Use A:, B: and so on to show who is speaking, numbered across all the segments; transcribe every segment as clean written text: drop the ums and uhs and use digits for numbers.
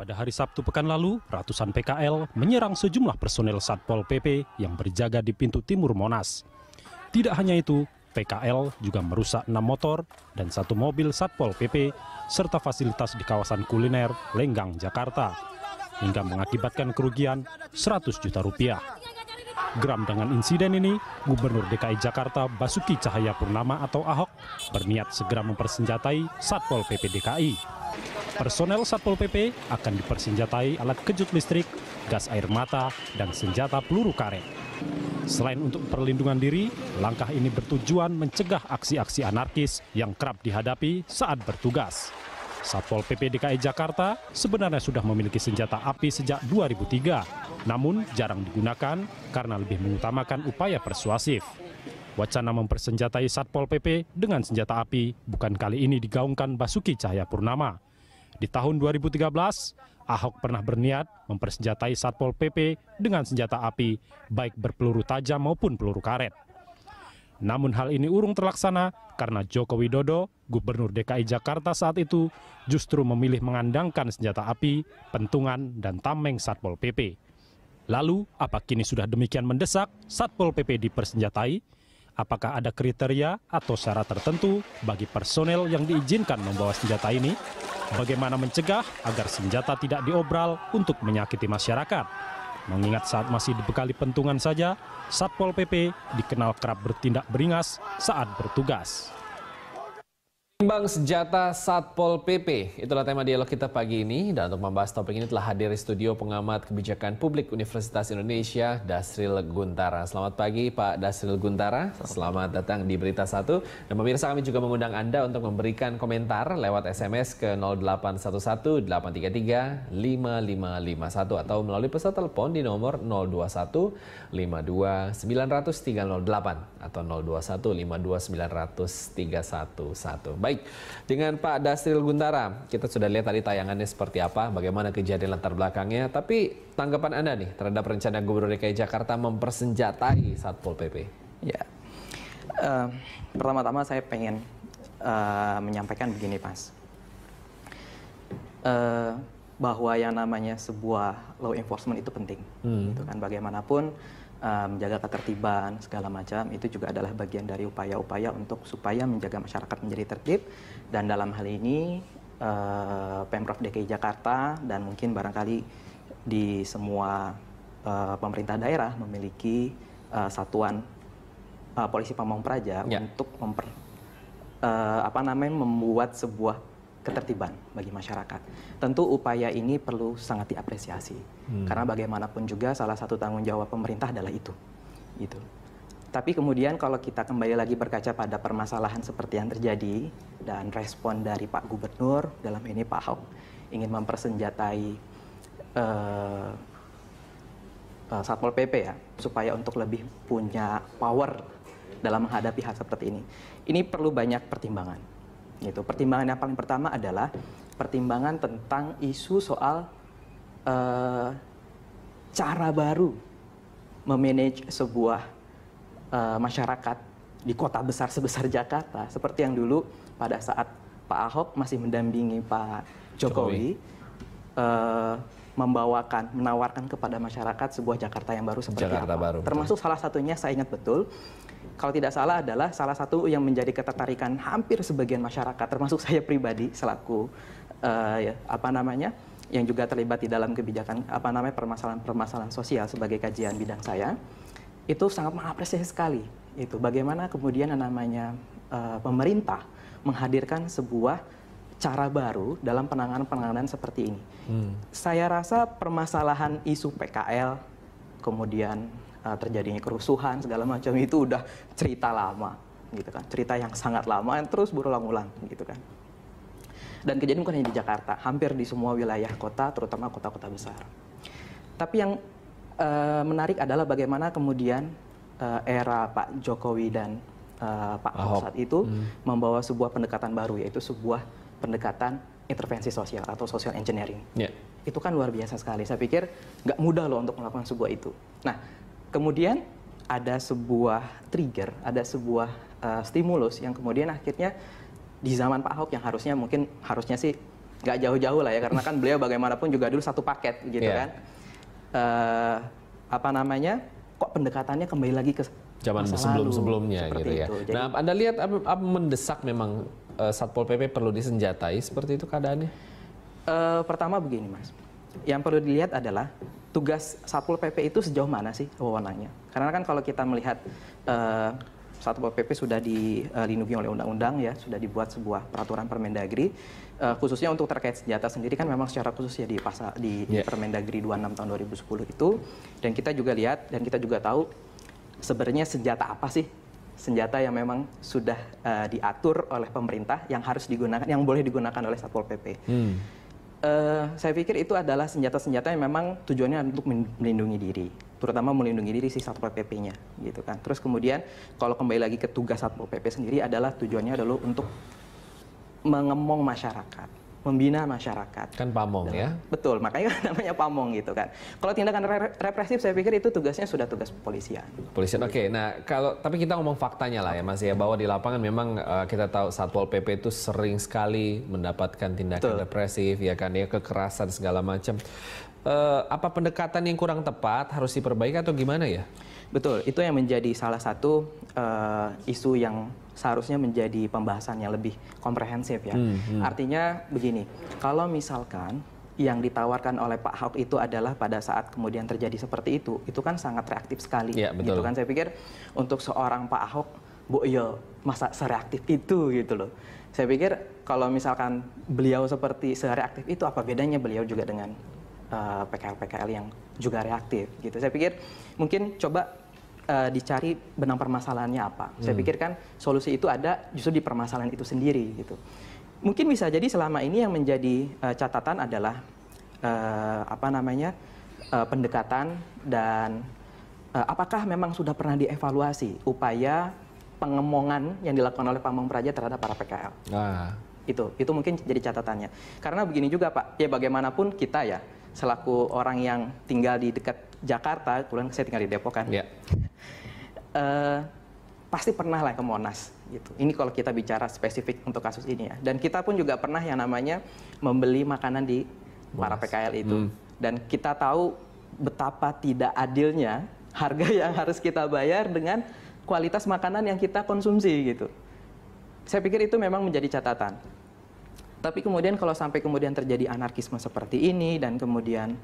A: Pada hari Sabtu pekan lalu, ratusan PKL menyerang sejumlah personel Satpol PP yang berjaga di pintu timur Monas. Tidak hanya itu, PKL juga merusak 6 motor dan 1 mobil Satpol PP serta fasilitas di kawasan kuliner Lenggang, Jakarta, hingga mengakibatkan kerugian 100 juta rupiah. Geram dengan insiden ini, Gubernur DKI Jakarta Basuki Cahayapurnama atau Ahok berniat segera mempersenjatai Satpol PP DKI. Personel Satpol PP akan dipersenjatai alat kejut listrik, gas air mata, dan senjata peluru karet. Selain untuk perlindungan diri, langkah ini bertujuan mencegah aksi-aksi anarkis yang kerap dihadapi saat bertugas. Satpol PP DKI Jakarta sebenarnya sudah memiliki senjata api sejak 2003, namun jarang digunakan karena lebih mengutamakan upaya persuasif. Wacana mempersenjatai Satpol PP dengan senjata api bukan kali ini digaungkan Basuki Cahayapurnama. Di tahun 2013, Ahok pernah berniat mempersenjatai Satpol PP dengan senjata api, baik berpeluru tajam maupun peluru karet. Namun hal ini urung terlaksana karena Joko Widodo, Gubernur DKI Jakarta saat itu, justru memilih mengandangkan senjata api, pentungan, dan tameng Satpol PP. Lalu, apa kini sudah demikian mendesak Satpol PP dipersenjatai? Apakah ada kriteria atau syarat tertentu bagi personel yang diizinkan membawa senjata ini? Bagaimana mencegah agar senjata tidak diobral untuk menyakiti masyarakat? Mengingat saat masih dibekali pentungan saja, Satpol PP dikenal kerap bertindak beringas saat bertugas.
B: Timbang senjata Satpol PP, itulah tema dialog kita pagi ini. Dan untuk membahas topik ini telah hadir di studio pengamat kebijakan publik Universitas Indonesia, Dasril Guntara. Selamat pagi Pak Dasril Guntara, selamat datang di Berita 1. Dan pemirsa, kami juga mengundang Anda untuk memberikan komentar lewat SMS ke 0811 833 5551 atau melalui pesan telepon di nomor 021 52 900 308 atau 021 52 900 311. Baik, dengan Pak Dasril Guntara, kita sudah lihat tadi tayangannya seperti apa, bagaimana kejadian latar belakangnya. Tapi tanggapan Anda nih terhadap rencana Gubernur DKI Jakarta mempersenjatai Satpol PP?
C: Ya, pertama-tama saya pengen menyampaikan begini, Mas. Bahwa yang namanya sebuah law enforcement itu penting. Gitu kan, bagaimanapun menjaga ketertiban segala macam itu juga adalah bagian dari upaya-upaya untuk supaya menjaga masyarakat menjadi tertib. Dan dalam hal ini Pemprov DKI Jakarta dan mungkin barangkali di semua pemerintah daerah memiliki satuan polisi Pamong Praja untuk membuat sebuah ketertiban bagi masyarakat. Tentu upaya ini perlu sangat diapresiasi. Karena bagaimanapun juga salah satu tanggung jawab pemerintah adalah itu. Gitu. Tapi kemudian kalau kita kembali lagi berkaca pada permasalahan seperti yang terjadi dan respon dari Pak Gubernur, dalam ini Pak Ahok, ingin mempersenjatai Satpol PP ya, supaya untuk lebih punya power dalam menghadapi hal seperti ini. Ini perlu banyak pertimbangan. Gitu. Pertimbangan yang paling pertama adalah pertimbangan tentang isu soal cara baru memanage sebuah masyarakat di kota besar sebesar Jakarta, seperti yang dulu pada saat Pak Ahok masih mendampingi Pak Jokowi. Menawarkan kepada masyarakat sebuah Jakarta yang baru seperti
B: Jakarta
C: apa.
B: Baru,
C: termasuk salah satunya saya ingat betul, kalau tidak salah adalah salah satu yang menjadi ketertarikan hampir sebagian masyarakat, termasuk saya pribadi selaku yang juga terlibat di dalam kebijakan permasalahan sosial sebagai kajian bidang saya, itu sangat mengapresiasi sekali itu bagaimana kemudian yang namanya pemerintah menghadirkan sebuah cara baru dalam penanganan seperti ini. Saya rasa permasalahan isu PKL, kemudian terjadinya kerusuhan segala macam itu udah cerita lama, gitu kan? Cerita yang sangat lama yang terus berulang-ulang, gitu kan? Dan kejadian bukan hanya di Jakarta, hampir di semua wilayah kota, terutama kota-kota besar. Tapi yang menarik adalah bagaimana kemudian era Pak Jokowi dan Pak Ahok saat itu membawa sebuah pendekatan baru, yaitu sebuah pendekatan intervensi sosial atau social engineering. Itu kan luar biasa sekali. Saya pikir nggak mudah loh untuk melakukan sebuah itu. Nah, kemudian ada sebuah trigger, ada sebuah stimulus yang kemudian akhirnya di zaman Pak Ahok yang harusnya sih nggak jauh-jauh lah ya, karena kan beliau bagaimanapun juga dulu satu paket gitu kan. Apa namanya, kok pendekatannya kembali lagi ke
B: zaman sebelum-sebelumnya gitu ya.
C: Itu. Jadi,
B: nah, Anda lihat apa mendesak memang Satpol PP perlu disenjatai seperti itu keadaannya?
C: Pertama begini Mas, yang perlu dilihat adalah tugas Satpol PP itu sejauh mana sih wewenangnya. Karena kan kalau kita melihat Satpol PP sudah dilindungi oleh undang-undang ya, sudah dibuat sebuah peraturan Permendagri, khususnya untuk terkait senjata sendiri kan memang secara khusus ya di Permendagri 26 tahun 2010 itu. Dan kita juga lihat dan kita juga tahu sebenarnya senjata apa sih senjata yang memang sudah diatur oleh pemerintah yang harus digunakan, yang boleh digunakan oleh Satpol PP. Saya pikir itu adalah senjata-senjata yang memang tujuannya untuk melindungi diri, terutama melindungi diri si Satpol PP-nya, gitu kan. Terus kemudian kalau kembali lagi ke tugas Satpol PP sendiri adalah tujuannya adalah untuk mengemong masyarakat, membina masyarakat.
B: Kan pamong ya?
C: Betul, makanya namanya pamong gitu kan. Kalau tindakan represif saya pikir itu tugasnya sudah tugas kepolisian.
B: Kepolisian, oke. Nah, tapi kita ngomong faktanya lah ya Mas ya, bahwa di lapangan memang kita tahu Satpol PP itu sering sekali mendapatkan tindakan represif, ya kan, ya, kekerasan segala macam. Apa pendekatan yang kurang tepat harus diperbaiki atau gimana ya?
C: Betul, itu yang menjadi salah satu isu yang seharusnya menjadi pembahasan yang lebih komprehensif ya. Artinya begini, kalau misalkan yang ditawarkan oleh Pak Ahok itu adalah pada saat kemudian terjadi seperti itu kan sangat reaktif sekali.
B: Ya, betul.
C: Gitu kan, saya pikir untuk seorang Pak Ahok, masa sereaktif itu gitu loh. Saya pikir kalau misalkan beliau seperti sereaktif itu, apa bedanya beliau juga dengan PKL-PKL yang juga reaktif gitu. Saya pikir mungkin coba dicari benang permasalahannya apa. Saya pikir kan solusi itu ada justru di permasalahan itu sendiri gitu. Mungkin bisa jadi selama ini yang menjadi catatan adalah pendekatan dan apakah memang sudah pernah dievaluasi upaya pengemongan yang dilakukan oleh Pamong Praja terhadap para PKL. Itu mungkin jadi catatannya. Karena begini juga Pak, ya bagaimanapun kita ya selaku orang yang tinggal di dekat Jakarta, kebetulan saya tinggal di Depok kan, pasti pernah lah ke Monas gitu. Ini kalau kita bicara spesifik untuk kasus ini ya. Dan kita pun juga pernah yang namanya membeli makanan di para PKL itu. Dan kita tahu betapa tidak adilnya harga yang harus kita bayar dengan kualitas makanan yang kita konsumsi gitu. Saya pikir itu memang menjadi catatan. Tapi kemudian kalau sampai kemudian terjadi anarkisme seperti ini dan kemudian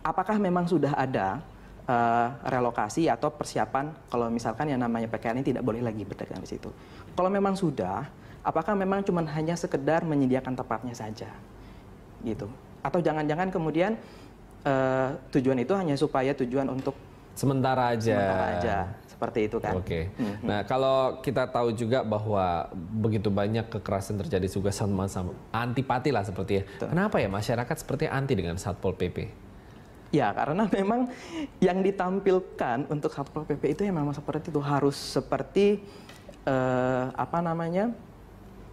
C: apakah memang sudah ada relokasi atau persiapan kalau misalkan yang namanya PKL ini tidak boleh lagi berdagang di situ. Kalau memang sudah, apakah memang cuma hanya sekedar menyediakan tempatnya saja, gitu? Atau jangan-jangan kemudian tujuan itu hanya supaya tujuan untuk
B: sementara aja.
C: Seperti itu kan.
B: Oke. Nah, kalau kita tahu juga bahwa begitu banyak kekerasan terjadi juga sama antipati lah seperti ya. Kenapa ya masyarakat seperti anti dengan Satpol PP?
C: Ya, karena memang yang ditampilkan untuk Satpol PP itu yang memang seperti itu, harus seperti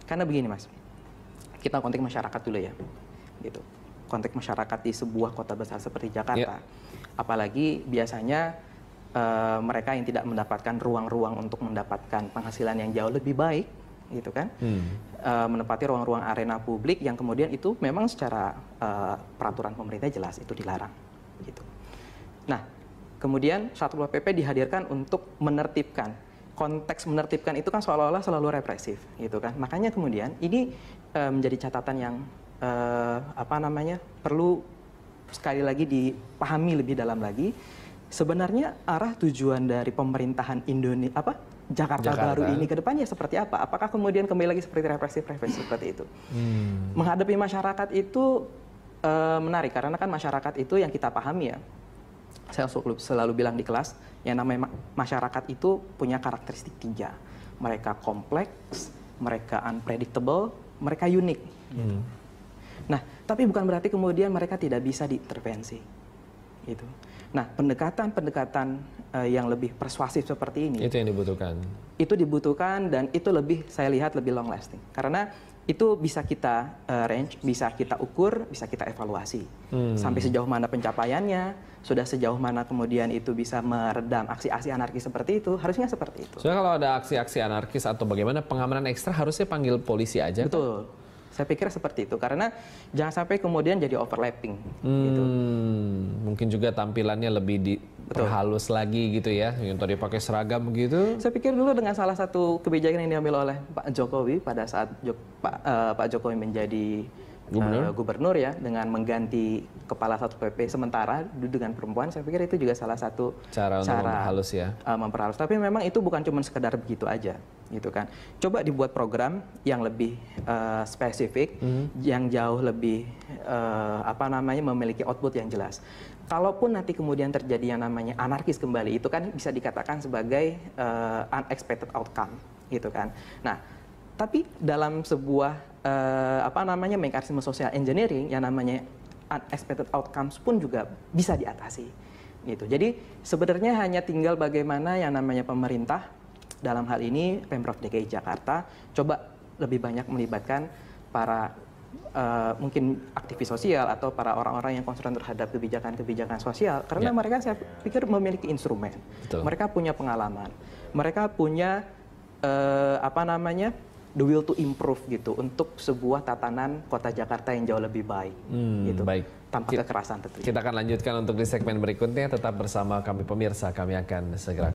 C: karena begini Mas. Kita konteks masyarakat dulu ya. Gitu. Konteks masyarakat di sebuah kota besar seperti Jakarta. Apalagi biasanya mereka yang tidak mendapatkan ruang-ruang untuk mendapatkan penghasilan yang jauh lebih baik, gitu kan, menempati ruang-ruang arena publik yang kemudian itu memang secara peraturan pemerintah jelas itu dilarang, gitu. Nah, kemudian Satpol PP dihadirkan untuk menertibkan. Konteks menertibkan itu kan seolah-olah selalu represif, gitu kan. Makanya kemudian ini menjadi catatan yang perlu sekali lagi dipahami lebih dalam lagi. Sebenarnya arah tujuan dari pemerintahan Jakarta Baru ini ke depannya seperti apa? Apakah kemudian kembali lagi seperti represif seperti itu? Menghadapi masyarakat itu menarik karena kan masyarakat itu yang kita pahami ya. Saya selalu bilang di kelas, yang namanya masyarakat itu punya karakteristik 3. Mereka kompleks, mereka unpredictable, mereka unik. Nah, tapi bukan berarti kemudian mereka tidak bisa diintervensi. Gitu. Nah, pendekatan yang lebih persuasif seperti ini
B: itu yang dibutuhkan.
C: Itu dibutuhkan dan itu lebih saya lihat lebih long lasting. Karena itu bisa kita range, bisa kita ukur, bisa kita evaluasi. Sampai sejauh mana pencapaiannya, sudah sejauh mana kemudian itu bisa meredam aksi-aksi anarkis seperti itu, harusnya seperti itu.
B: Soalnya kalau ada aksi-aksi anarkis atau bagaimana pengamanan ekstra harusnya panggil polisi aja.
C: Betul. Kan? Saya pikir seperti itu, karena jangan sampai kemudian jadi overlapping. Gitu.
B: Mungkin juga tampilannya lebih diperhalus lagi gitu ya, yang tadi pakai seragam gitu.
C: Saya pikir dulu dengan salah satu kebijakan yang diambil oleh Pak Jokowi pada saat Pak Jokowi menjadi gubernur ya, dengan mengganti kepala Satpol PP sementara dengan perempuan, saya pikir itu juga salah satu
B: cara untuk memperhalus ya.
C: Memperhalus. Tapi memang itu bukan cuma sekedar begitu aja, gitu kan. Coba dibuat program yang lebih spesifik, yang jauh lebih memiliki output yang jelas. Kalaupun nanti kemudian terjadi yang namanya anarkis kembali, itu kan bisa dikatakan sebagai unexpected outcome, gitu kan. Nah, tapi dalam sebuah mekanisme social engineering yang namanya unexpected outcomes pun juga bisa diatasi, gitu. Jadi sebenarnya hanya tinggal bagaimana yang namanya pemerintah, dalam hal ini Pemprov DKI Jakarta, coba lebih banyak melibatkan para mungkin aktivis sosial atau para orang-orang yang concern terhadap kebijakan-kebijakan sosial, karena mereka saya pikir memiliki instrumen. Betul. Mereka punya pengalaman, mereka punya the will to improve gitu untuk sebuah tatanan kota Jakarta yang jauh lebih baik, gitu.
B: Baik.
C: Tanpa kekerasan tentunya.
B: Kita akan lanjutkan untuk di segmen berikutnya. Tetap bersama kami pemirsa, kami akan segera